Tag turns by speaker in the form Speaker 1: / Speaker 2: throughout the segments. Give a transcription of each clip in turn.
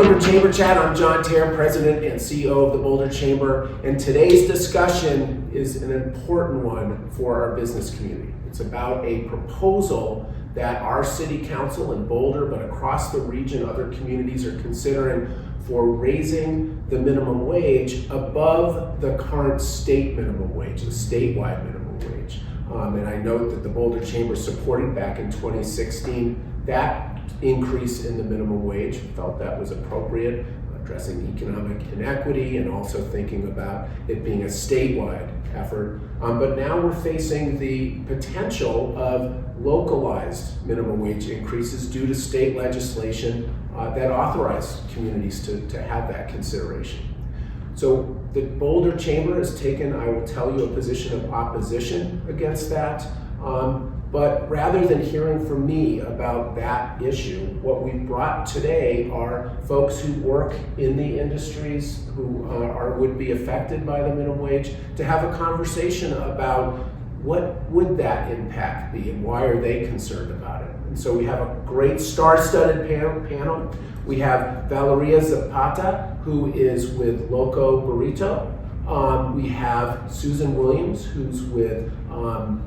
Speaker 1: Welcome to Chamber Chat. I'm John Tayer, President and CEO of the Boulder Chamber, and today's discussion is an important one for our business community. It's about a proposal that our city council in Boulder, but across the region, other communities are considering for raising the minimum wage above the current state minimum wage, the statewide minimum wage. And I note that the Boulder Chamber supported back in 2016 that increase in the minimum wage, felt that was appropriate, addressing economic inequity and also thinking about it being a statewide effort. But now we're facing the potential of localized minimum wage increases due to state legislation that authorize communities to have that consideration. So the Boulder Chamber has taken, I will tell you, a position of opposition against that. But rather than hearing from me about that issue, what we've brought today are folks who work in the industries who would be affected by the minimum wage to have a conversation about what would that impact be and why are they concerned about it. And so we have a great star-studded panel. We have Valeria Zapata, who is with LoCo Burrito. We have Susan Williams, who's with, oh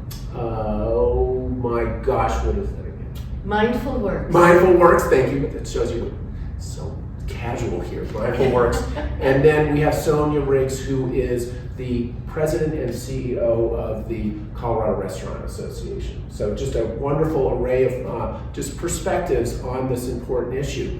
Speaker 1: my gosh, what is that again?
Speaker 2: Mindful Works.
Speaker 1: Mindful Works, thank you. That shows you so casual here, Mindful Works. And then we have Sonia Riggs, who is the president and CEO of the Colorado Restaurant Association. So just a wonderful array of just perspectives on this important issue.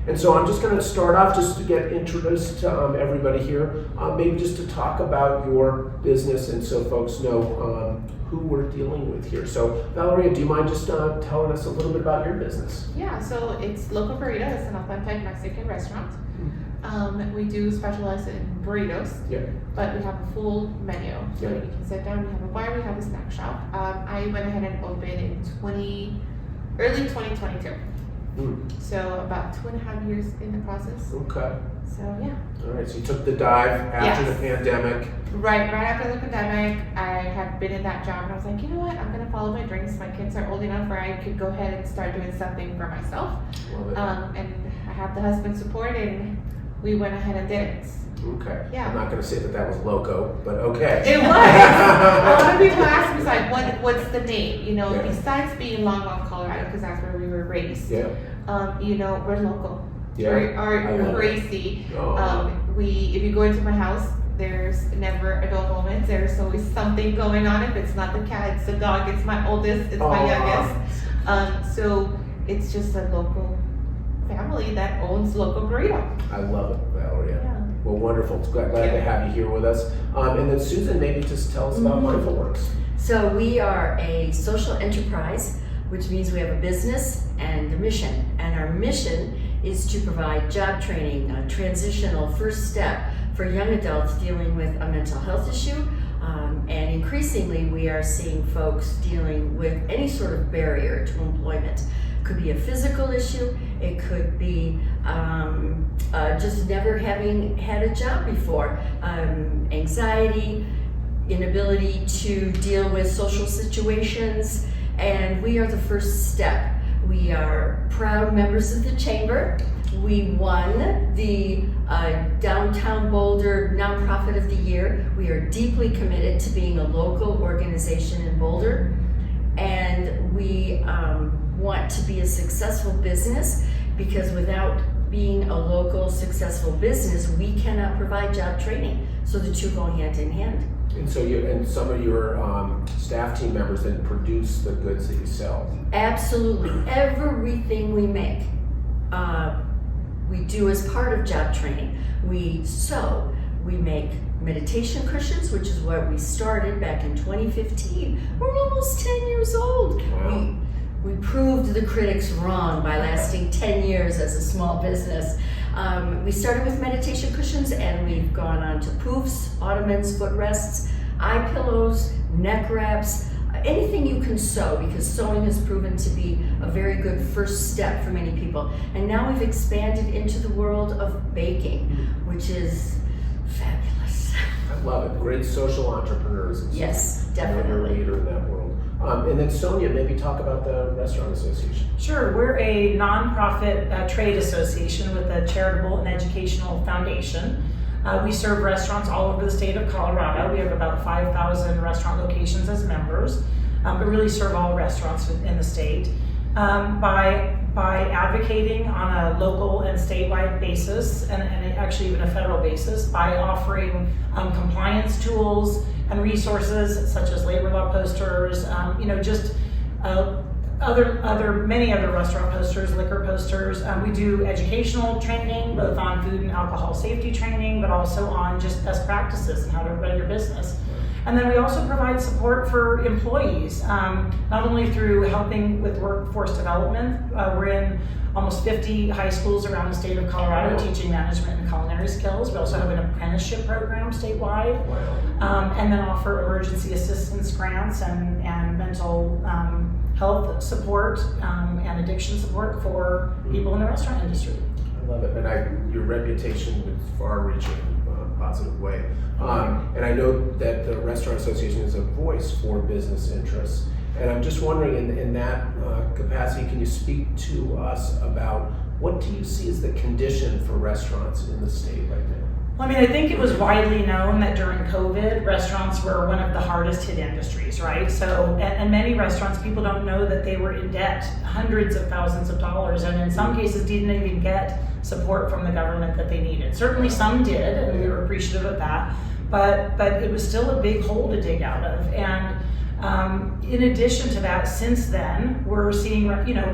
Speaker 1: And so I'm just going to start off just to get introduced to everybody here, maybe just to talk about your business and so folks know who we're dealing with here. So Valeria, do you mind just telling us a little bit about your business?
Speaker 3: Yeah, so it's LoCo Burrito. It's an authentic Mexican restaurant. We do specialize in burritos, but we have a full menu. So you can sit down, we have a bar, we have a snack shop. I went ahead and opened in early 2022. So about 2.5 years in the process.
Speaker 1: Okay.
Speaker 3: So yeah.
Speaker 1: All right, so you took the dive after the pandemic.
Speaker 3: Right after the pandemic, I had been in that job and I was like, you know what, I'm gonna follow my dreams. My kids are old enough where I could go ahead and start doing something for myself.
Speaker 1: Love it.
Speaker 3: And I have the husband support and we went ahead and did it.
Speaker 1: Okay.
Speaker 3: Yeah.
Speaker 1: I'm not going to say that was LoCo, but okay.
Speaker 3: It was. A lot of people ask me, like, what's the name? You know, besides being Longmont, Colorado, because that's where we were raised.
Speaker 1: Yeah.
Speaker 3: You know, we're local.
Speaker 1: Yeah.
Speaker 3: We're crazy.
Speaker 1: Oh.
Speaker 3: If you go into my house, there's never a dull moment. There's always something going on. If it's not the cat, it's the dog. It's my oldest. It's my youngest. So it's just a local family that owns LoCo Burrito.
Speaker 1: I love it, Valeria.
Speaker 3: Yeah.
Speaker 1: Well, wonderful. Glad to have you here with us. And then Susan, maybe just tell us about Mindful Works.
Speaker 2: So we are a social enterprise, which means we have a business and a mission. And our mission is to provide job training, a transitional first step for young adults dealing with a mental health issue. And increasingly, we are seeing folks dealing with any sort of barrier to employment. It could be a physical issue. It could be just never having had a job before. Anxiety, inability to deal with social situations, and we are the first step. We are proud members of the Chamber. We won the Downtown Boulder Nonprofit of the Year. We are deeply committed to being a local organization in Boulder, and we want to be a successful business, because without being a local successful business, we cannot provide job training. So the two go hand in hand.
Speaker 1: And so some of your staff team members then produce the goods that you sell.
Speaker 2: Absolutely. Everything we make, we do as part of job training. We make meditation cushions, which is what we started back in 2015. We're almost 10 years old.
Speaker 1: Wow.
Speaker 2: We proved the critics wrong by lasting 10 years as a small business. We started with meditation cushions, and we've gone on to poofs, ottomans, footrests, eye pillows, neck wraps, anything you can sew, because sewing has proven to be a very good first step for many people. And now we've expanded into the world of baking, which is fabulous.
Speaker 1: I love it. Great social entrepreneurs.
Speaker 2: Yes, definitely.
Speaker 1: You're a leader in that world. And then Sonia, maybe talk about the Restaurant Association.
Speaker 4: Sure, we're a nonprofit trade association with a charitable and educational foundation. We serve restaurants all over the state of Colorado. We have about 5,000 restaurant locations as members, but really serve all restaurants in the state. By advocating on a local and statewide basis, and actually even a federal basis, by offering compliance tools and resources such as labor law posters, many other restaurant posters, liquor posters. We do educational training, both on food and alcohol safety training, but also on just best practices and how to run your business. And then we also provide support for employees, not only through helping with workforce development. We're in almost 50 high schools around the state of Colorado teaching management and culinary skills. We also have an apprenticeship program statewide, and then offer emergency assistance grants and mental health support and addiction support for people in the restaurant industry.
Speaker 1: I love it, and your reputation is far-reaching in a positive way. And I know that the Restaurant Association is a voice for business interests. And I'm just wondering, in that capacity, can you speak to us about what do you see as the condition for restaurants in the state right now?
Speaker 4: Well, I think it was widely known that during COVID, restaurants were one of the hardest hit industries, right? So, and many restaurants, people don't know that they were in debt, hundreds of thousands of dollars, and in some cases didn't even get support from the government that they needed. Certainly some did, and we were appreciative of that, but it was still a big hole to dig out of. And in addition to that, since then, we're seeing,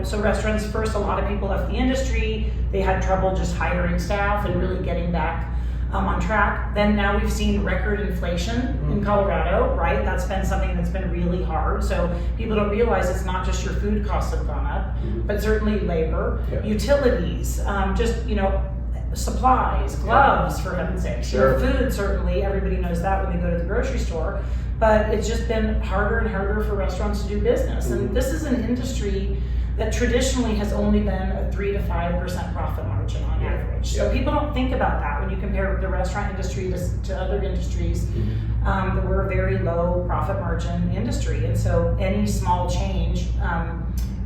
Speaker 4: so restaurants, first, a lot of people left the industry. They had trouble just hiring staff and really getting back on track. Then now we've seen record inflation in Colorado, right? That's been something that's been really hard. So people don't realize it's not just your food costs have gone up, but certainly labor, utilities, supplies, gloves, for heaven's sake.
Speaker 1: Sure.
Speaker 4: Food, certainly, everybody knows that when they go to the grocery store. But it's just been harder and harder for restaurants to do business. And this is an industry that traditionally has only been a 3 to 5% profit margin on average. So people don't think about that when you compare the restaurant industry to other industries. We're a very low profit margin industry. And so any small change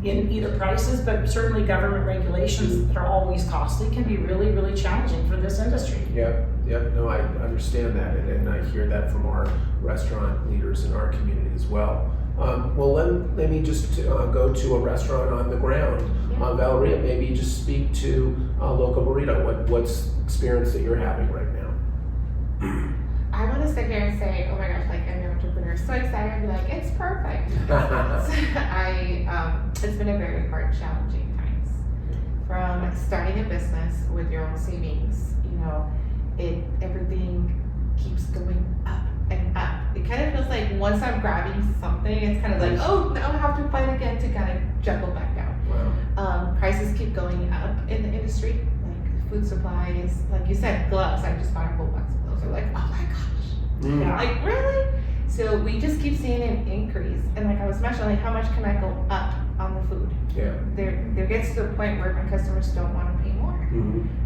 Speaker 4: in either prices, but certainly government regulations that are always costly, can be really, really challenging for this industry.
Speaker 1: No, I understand that, and I hear that from our restaurant leaders in our community as well. Well, let me just go to a restaurant on the ground. Valeria, maybe just speak to LoCo Burrito. What's experience that you're having right now?
Speaker 3: I want to sit here and say, oh my gosh, like I'm an entrepreneur, so excited, and be like, it's perfect. It's been a very hard, challenging times. From starting a business with your own savings, everything keeps going up and up. It kind of feels like once I'm grabbing something, it's kind of like, oh, now I have to fight again to kind of juggle back down.
Speaker 1: Wow.
Speaker 3: Prices keep going up in the industry, like food supplies, like you said, gloves. I just bought a whole box of gloves. They're like, oh my gosh, like really? So we just keep seeing an increase. And like I was mentioning, like how much can I go up on the food? There gets to the point where my customers don't want to pay more.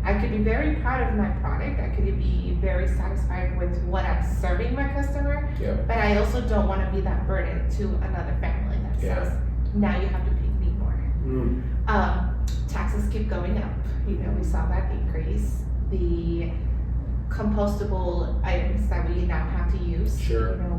Speaker 3: I could be very proud of my product. I could be very satisfied with what I'm serving my customer. But I also don't want to be that burden to another family that says, now you have to pay me more. Taxes keep going up. We saw that increase. The compostable items that we now have to use.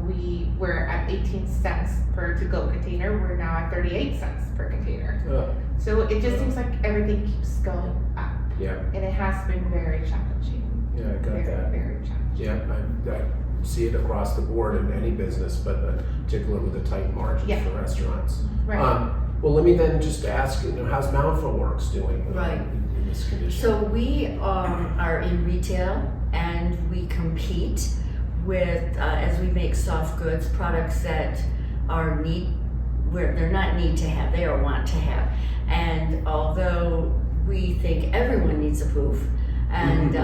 Speaker 3: We were at 18 cents per to-go container. We're now at 38 cents per container. So it just seems like everything keeps going up. And it has been very challenging.
Speaker 1: I got that.
Speaker 3: Very challenging.
Speaker 1: I see it across the board in any business, but particularly with the tight margins for restaurants. Well, let me then just ask, how's Mountain Works doing in this condition?
Speaker 2: So we are in retail, and we compete with, as we make soft goods, products that are they're not need to have, they are want to have. And although we think everyone needs a poof, and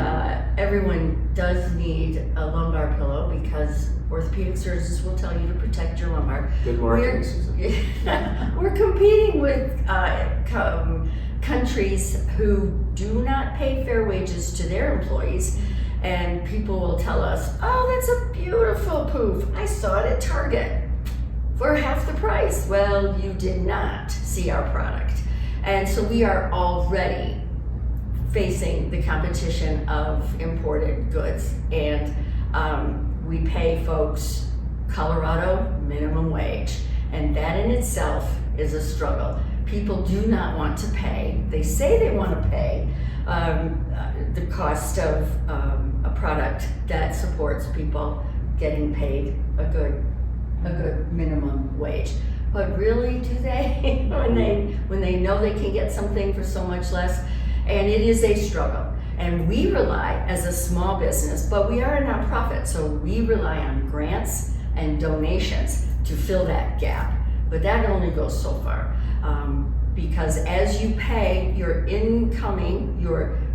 Speaker 2: everyone does need a lumbar pillow, because orthopedic surgeons will tell you to protect your lumbar.
Speaker 1: Good marketing, Susan.
Speaker 2: We're competing with countries who do not pay fair wages to their employees, and people will tell us, oh, that's a beautiful poof. I saw it at Target. for half the price. Well, you did not see our product. And so we are already facing the competition of imported goods. And we pay folks Colorado minimum wage. And that in itself is a struggle. People do not want to pay. They say they want to pay the cost of a product that supports people getting paid a good minimum wage. But really, do they? when they know they can get something for so much less? And it is a struggle. And we rely, as a small business, but we are a nonprofit, so we rely on grants and donations to fill that gap. But that only goes so far. Because as you pay your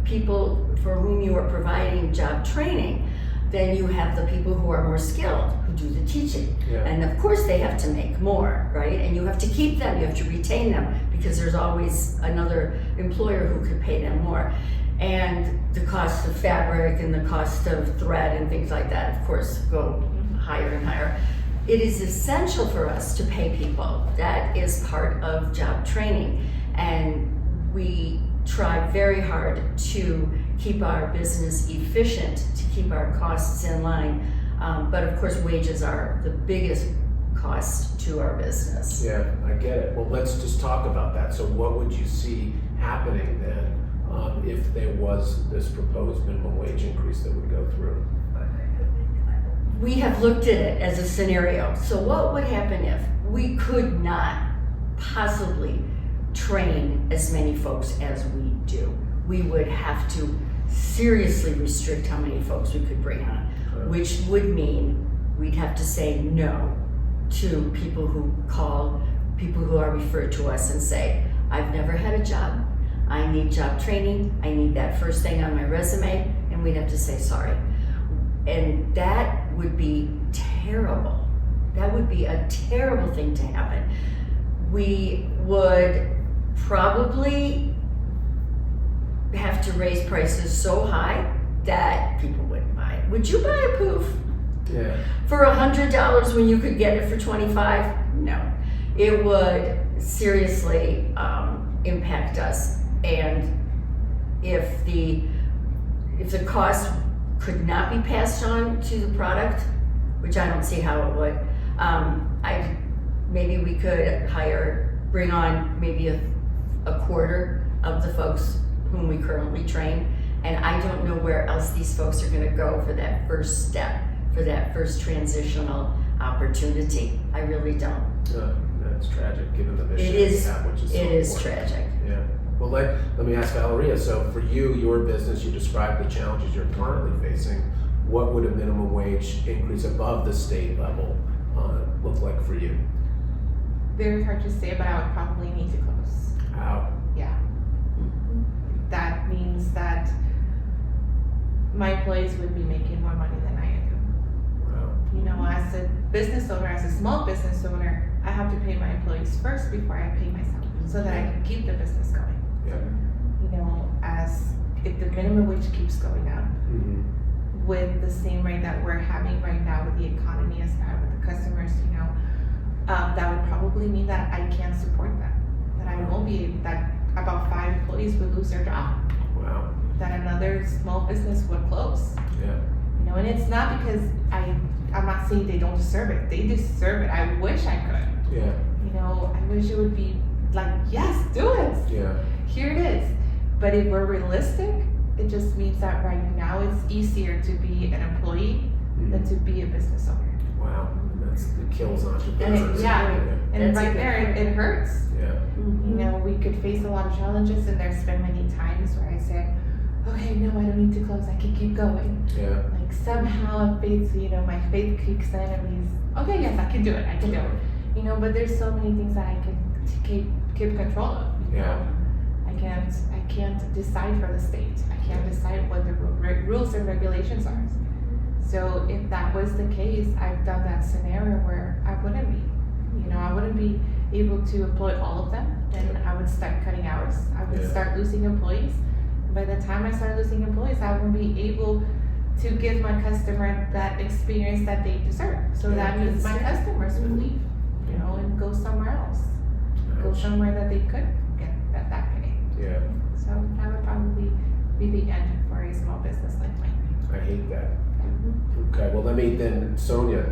Speaker 2: people for whom you are providing job training, then you have the people who are more skilled, who do the teaching.
Speaker 1: Yeah.
Speaker 2: And of course they have to make more, right? And you have to keep them, you have to retain them, because there's always another employer who could pay them more. And the cost of fabric and the cost of thread and things like that, of course, go higher and higher. It is essential for us to pay people. That is part of job training. And we try very hard to keep our business efficient, to keep our costs in line. But of course, wages are the biggest cost to our business.
Speaker 1: Yeah, I get it. Well, let's just talk about that. So what would you see happening then if there was this proposed minimum wage increase that would go through?
Speaker 2: We have looked at it as a scenario. So what would happen if we could not possibly train as many folks as we do? We would have to seriously restrict how many folks we could bring on, which would mean we'd have to say no to people who call, people who are referred to us and say, I've never had a job, I need job training, I need that first thing on my resume, and we'd have to say sorry. And that would be terrible. That would be a terrible thing to happen. We would probably have to raise prices so high that people wouldn't buy it. Would you buy a poof?
Speaker 1: Yeah.
Speaker 2: For $100 when you could get it for $25? No. It would seriously impact us. And if the cost could not be passed on to the product, which I don't see how it would, maybe we could bring on maybe a quarter of the folks whom we currently train, and I don't know where else these folks are going to go for that first step, for that first transitional opportunity. I really don't.
Speaker 1: That's tragic, given the mission
Speaker 2: It is.
Speaker 1: we have, which is so
Speaker 2: It is
Speaker 1: important.
Speaker 2: tragic.
Speaker 1: Yeah. Well, let me ask Valeria. So, for you, your business, you described the challenges you're currently facing. What would a minimum wage increase above the state level look like for you?
Speaker 3: Very hard to say, but I would probably need to close.
Speaker 1: Wow.
Speaker 3: Yeah. That means that my employees would be making more money than I do.
Speaker 1: Wow.
Speaker 3: You know, as a business owner, as a small business owner, I have to pay my employees first before I pay myself, so that I can keep the business going.
Speaker 1: Yeah.
Speaker 3: You know, as if the minimum wage keeps going up, with the same rate that we're having right now with the economy as bad with the customers, you know, that would probably mean that I can't support them. That I won't be, that about 5 employees would lose their job.
Speaker 1: Wow.
Speaker 3: That another small business would close.
Speaker 1: Yeah.
Speaker 3: You know, and it's not because I'm not saying they don't deserve it. They deserve it. I wish I could.
Speaker 1: Yeah.
Speaker 3: You know, I wish it would be like, yes, do it.
Speaker 1: Yeah.
Speaker 3: Here it is. But if we're realistic, it just means that right now it's easier to be an employee than to be a business owner.
Speaker 1: Wow. And it kills entrepreneurs.
Speaker 3: And
Speaker 2: That's
Speaker 3: right
Speaker 2: a good
Speaker 3: there, it hurts.
Speaker 1: Yeah.
Speaker 3: You know, we could face a lot of challenges, and there's been many times where I said, okay, no, I don't need to close, I can keep going.
Speaker 1: Yeah.
Speaker 3: Like somehow faith, you know, my faith kicks in and means, okay, yes, I can do it, I can do it. You know, but there's so many things that I can keep control of. You
Speaker 1: Yeah.
Speaker 3: know? I can't decide for the state. I can't decide what the rules and regulations are. So if that was the case, I've done that scenario where I wouldn't be. You know, I wouldn't be able to employ all of them. Then I would start cutting hours. I would start losing employees. By the time I start losing employees, I won't be able to give my customer that experience that they deserve. So that means my customers would leave. You know, and go somewhere else. Go somewhere that they could get that pay.
Speaker 1: Yeah,
Speaker 3: So that would probably be the end for a small business like mine.
Speaker 1: I hate that. Okay, well, let me then, Sonia,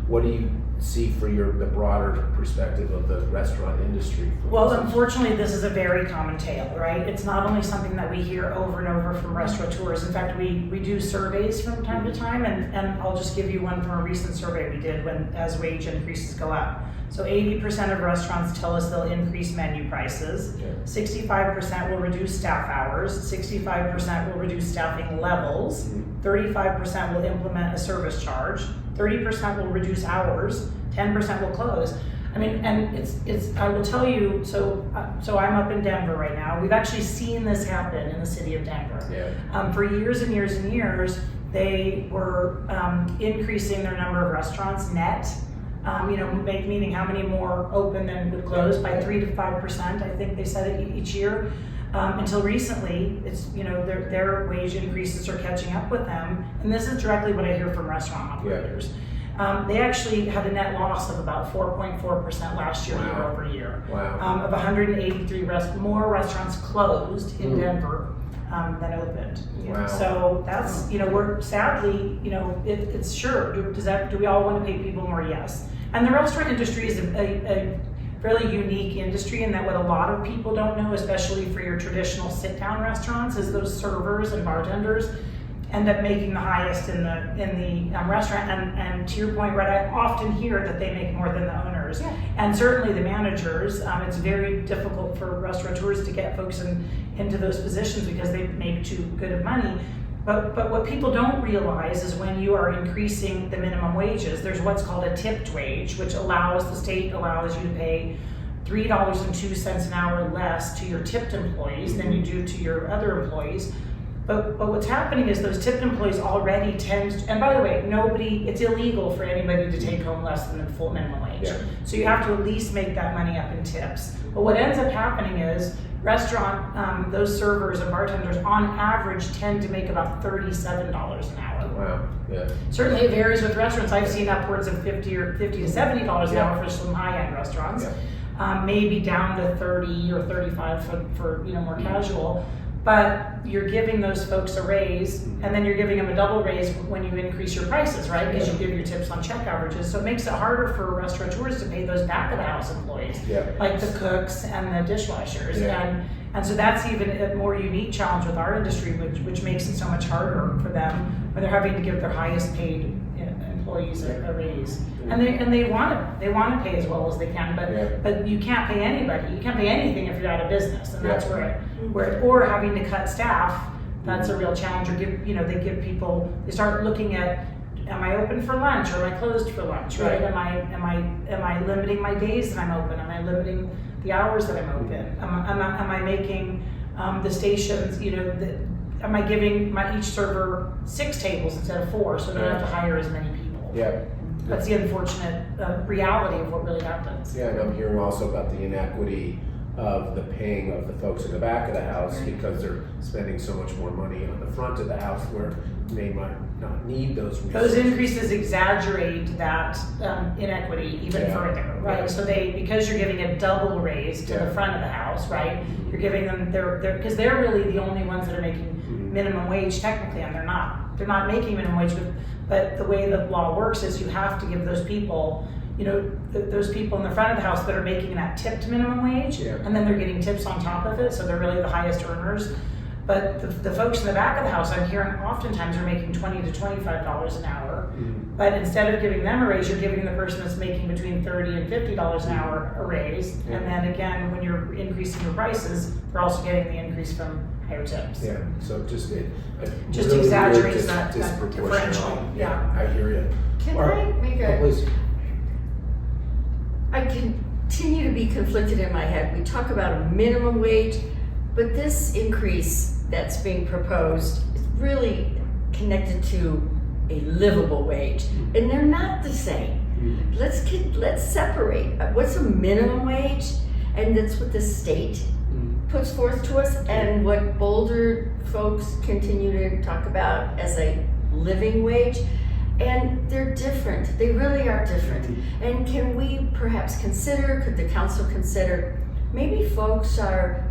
Speaker 1: what do you see for the broader perspective of the restaurant industry?
Speaker 4: Well, unfortunately, this is a very common tale, right? It's not only something that we hear over and over from restaurateurs. In fact, we do surveys from time to time, and I'll just give you one from a recent survey we did as wage increases go up. So 80% of restaurants tell us they'll increase menu prices, 65% will reduce staff hours, 65% will reduce staffing levels, 35% will implement a service charge, 30% will reduce hours, 10% will close. I mean, and it's I will tell you, so I'm up in Denver right now. We've actually seen this happen in the city of Denver.
Speaker 1: Yeah.
Speaker 4: For years and years and years, they were increasing their number of restaurants net. Meaning how many more open than would close by 3 to 5%. I think they said it each year. Until recently, it's their wage increases are catching up with them, and this is directly what I hear from restaurant operators. They actually had a net loss of about 4.4% last year, year over year.
Speaker 1: Wow.
Speaker 4: Of 183 more restaurants closed in Denver than opened.
Speaker 1: Wow.
Speaker 4: So that's we're sadly it's sure. Do we all want to pay people more? Yes. And the restaurant industry is a fairly unique industry in that what a lot of people don't know, especially for your traditional sit-down restaurants, is those servers and bartenders end up making the highest in the restaurant. And to your point, right, I often hear that they make more than the owners, and certainly the managers. It's very difficult for restaurateurs to get folks into those positions because they make too good of money. But what people don't realize is when you are increasing the minimum wages, there's what's called a tipped wage, which the state allows you to pay $3.02 an hour less to your tipped employees than you do to your other employees. But what's happening is those tipped employees already and by the way, it's illegal for anybody to take home less than the full minimum wage.
Speaker 1: Yeah.
Speaker 4: So you have to at least make that money up in tips. But what ends up happening is those servers and bartenders on average tend to make about $37 an hour.
Speaker 1: Wow. Yeah.
Speaker 4: Certainly it varies with restaurants. I've seen upwards of $50 to $70 an hour for some high-end restaurants. Yeah. Maybe down to 30 or 35 for more casual. But you're giving those folks a raise, and then you're giving them a double raise when you increase your prices, right? Because you give your tips on check averages. So it makes it harder for restaurateurs to pay those back of the house employees, like the cooks and the dishwashers.
Speaker 1: Yeah.
Speaker 4: And so that's even a more unique challenge with our industry, which makes it so much harder for them when they're having to give their highest paid employees a raise. And they want to pay as well as they can, but you can't pay anybody. You can't pay anything if you're out of business, and that's where or having to cut staff. That's a real challenge. Or they start looking at, am I open for lunch or am I closed for lunch? Right? Am I limiting my days that I'm open? Am I limiting the hours that I'm open? Am I making the stations? Am I giving each server 6 tables instead of 4, so they don't have to hire as many people?
Speaker 1: Yeah.
Speaker 4: That's the unfortunate reality of what really happens.
Speaker 1: Yeah, and I'm hearing also about the inequity of the paying of the folks in the back of the house because they're spending so much more money on the front of the house where they might not need those resources.
Speaker 4: Those increases exaggerate that inequity even further, right?
Speaker 1: Yeah.
Speaker 4: So because you're giving a double raise to the front of the house, right? You're giving them because they're really the only ones that are making minimum wage technically, and they're not making minimum wage, but the way the law works is you have to give those people, those people in the front of the house that are making that tipped minimum wage, and then they're getting tips on top of it, so they're really the highest earners. But the folks in the back of the house, I'm hearing oftentimes are making $20 to $25 an hour. But instead of giving them a raise, you're giving the person that's making between $30 and $50 an hour a raise. And then again, when you're increasing your prices, they're also getting the increase from higher tips.
Speaker 1: Yeah, so just
Speaker 4: really exaggerates that differential.
Speaker 1: Yeah, I hear you.
Speaker 2: Can I make
Speaker 1: please.
Speaker 2: I continue to be conflicted in my head. We talk about a minimum wage, but this increase that's being proposed is really connected to a livable wage, and they're not the same. Let's separate. What's a minimum wage? And that's what the state puts forth to us, and what Boulder folks continue to talk about as a living wage. And they're different. They really are different. And can we perhaps consider, could the council consider, maybe folks are,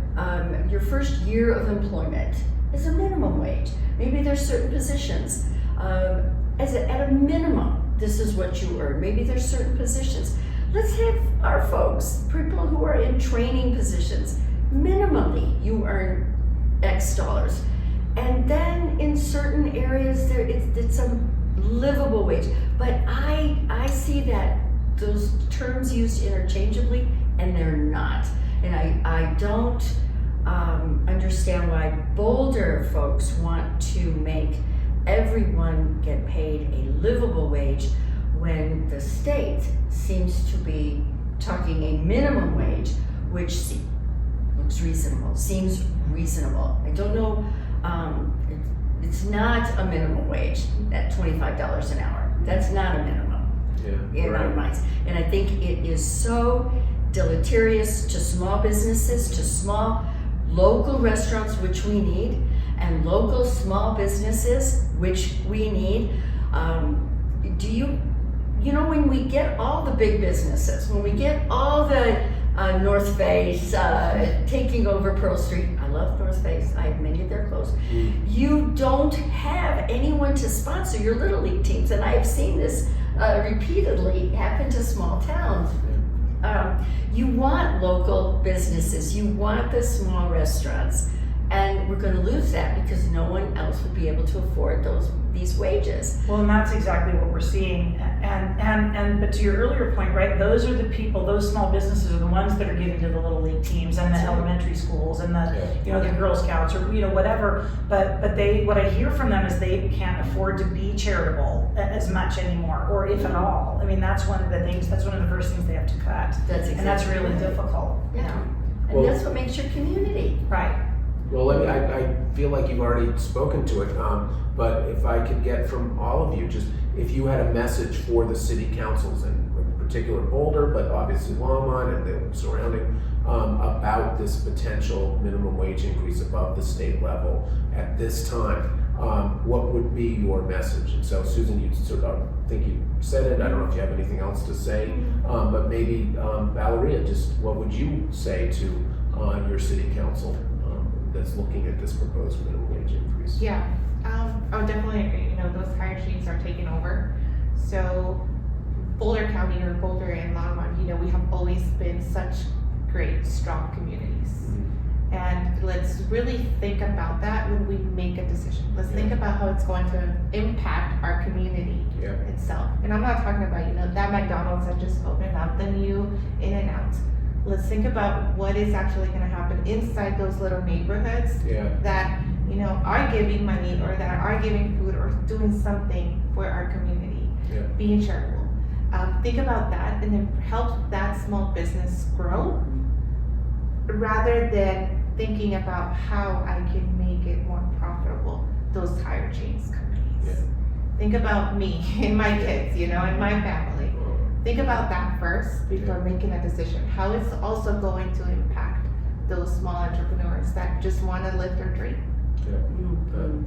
Speaker 2: your first year of employment is a minimum wage. Maybe there's certain positions, at a minimum, this is what you earn. Maybe there's certain positions. Let's have our folks, people who are in training positions, minimally you earn X dollars. And then in certain areas it's a livable wage. But I see that those terms used interchangeably and they're not. And I don't understand why Boulder folks want to make everyone get paid a livable wage when the state seems to be talking a minimum wage, which seems reasonable. I don't know, it's not a minimum wage at $25 an hour. That's not a minimum in our minds. And I think it is so deleterious to small businesses, to small local restaurants, which we need, and local small businesses, which we need. When we get all the big businesses, when we get all the North Face taking over Pearl Street, I love North Face, I have many of their clothes. You don't have anyone to sponsor your Little League teams, and I have seen this repeatedly happen to small towns. You want local businesses, you want the small restaurants, and we're going to lose that because no one else will be able to afford these wages.
Speaker 4: Well, and that's exactly what we're seeing. But to your earlier point, right, those are the people, those small businesses are the ones that are giving to the Little League teams and the elementary schools and the Girl Scouts or whatever. But what I hear from them is they can't afford to be charitable as much anymore, or if at all. I mean, that's one of the first things they have to cut. And that's really difficult.
Speaker 2: Yeah. And that's what makes your community.
Speaker 4: Right.
Speaker 1: Well, I feel like you've already spoken to it, but if I could get from all of you, just if you had a message for the city councils, and in particular Boulder, but obviously Longmont and the surrounding, about this potential minimum wage increase above the state level at this time, what would be your message? And so, Susan, you sort of think you said it. I don't know if you have anything else to say, but maybe Valeria, just what would you say to your city council that's looking at this proposed minimum wage increase?
Speaker 3: Yeah, I would definitely agree. Those hierarchies are taking over. So Boulder County, or Boulder and Longmont, we have always been such great, strong communities. And let's really think about that when we make a decision. Let's think about how it's going to impact our community itself. And I'm not talking about, that McDonald's that just opened up, the new In-N-Out. Let's think about what is actually going to happen inside those little neighborhoods that are giving money or that are giving food or doing something for our community, being charitable. Think about that and then help that small business grow rather than thinking about how I can make it more profitable, those tire chains companies. Think about me and my kids, and my family. Think about that first before making a decision. How it's also going to impact those small entrepreneurs that just want to live their dream.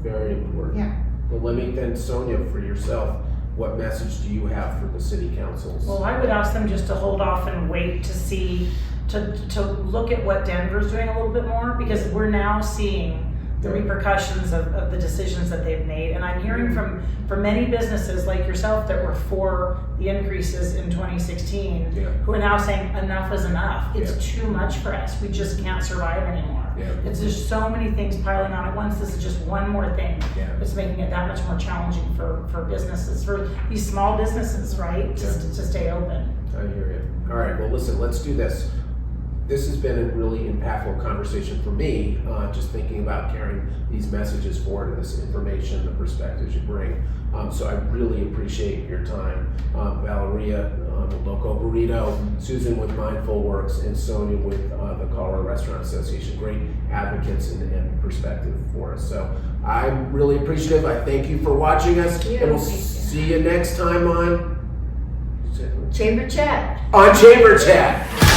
Speaker 1: Very important. Well, let me then, Sonia, for yourself, what message do you have for the city councils?
Speaker 4: Well, I would ask them just to hold off and wait to see, to look at what Denver's doing a little bit more, because we're now seeing the repercussions of the decisions that they've made. And I'm hearing from many businesses like yourself that were for the increases in 2016 who are now saying enough is enough. It's too much for us. We just can't survive anymore. It's just so many things piling on at once. This is just one more thing. It's making it that much more challenging for businesses, for these small businesses, right? Just to stay open.
Speaker 1: I hear you. All right, well listen, let's do this. This has been a really impactful conversation for me, just thinking about carrying these messages forward and this information, the perspectives you bring. So I really appreciate your time. Valeria, LoCo Burrito, Susan with Mindful Works, and Sonia with the Colorado Restaurant Association. Great advocates and perspective for us. So I'm really appreciative. I thank you for watching us. And we'll see you next time on
Speaker 2: Chamber Chat.
Speaker 1: On Chamber Chat.